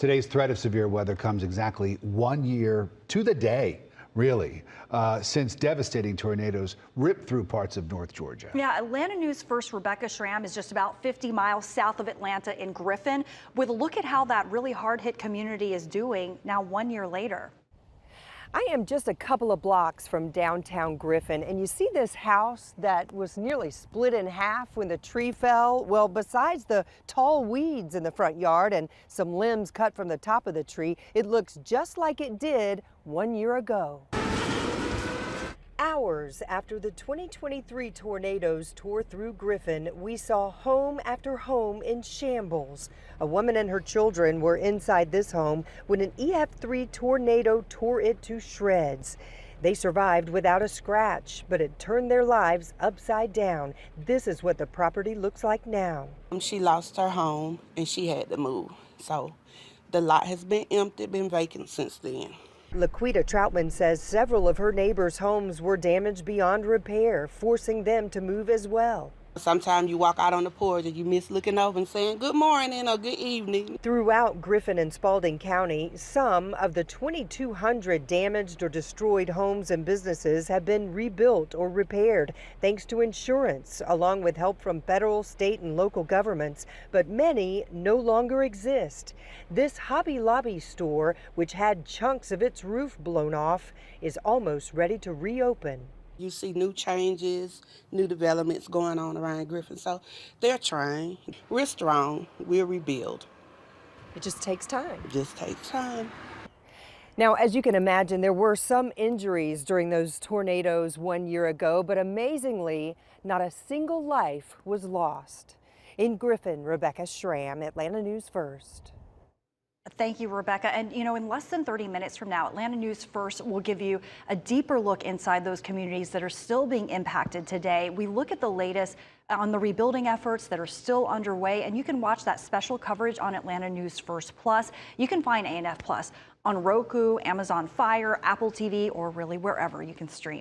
Today's threat of severe weather comes exactly 1 year to the day, really, since devastating tornadoes ripped through parts of North Georgia. Yeah, Atlanta News First Rebecca Schramm is just about 50 miles south of Atlanta in Griffin with a look at how that really hard-hit community is doing now 1 year later. I am just a couple of blocks from downtown Griffin, and you see this house that was nearly split in half when the tree fell. Well, besides the tall weeds in the front yard and some limbs cut from the top of the tree, it looks just like it did 1 year ago. Hours after the 2023 tornadoes tore through Griffin, we saw home after home in shambles. A woman and her children were inside this home when an EF3 tornado tore it to shreds. They survived without a scratch, but it turned their lives upside down. This is what the property looks like now. She lost her home and she had to move. So the lot has been empty, been vacant since then. Laquita Troutman says several of her neighbors' homes were damaged beyond repair, forcing them to move as well. Sometimes you walk out on the porch and you miss looking over and saying good morning or good evening. Throughout Griffin and Spalding County, some of the 2,200 damaged or destroyed homes and businesses have been rebuilt or repaired thanks to insurance, along with help from federal, state, and local governments, but many no longer exist. This Hobby Lobby store, which had chunks of its roof blown off, is almost ready to reopen. You see new changes, new developments going on around Griffin, so they're trying. We're strong, we'll rebuild. It just takes time. It just takes time. Now, as you can imagine, there were some injuries during those tornadoes 1 year ago, but amazingly, not a single life was lost. In Griffin, Rebecca Schramm, Atlanta News First. Thank you, Rebecca. And you know, in less than 30 minutes from now, Atlanta News First will give you a deeper look inside those communities that are still being impacted today. We look at the latest on the rebuilding efforts that are still underway, and you can watch that special coverage on Atlanta News First Plus. You can find ANF Plus on Roku, Amazon Fire, Apple TV, or really wherever you can stream.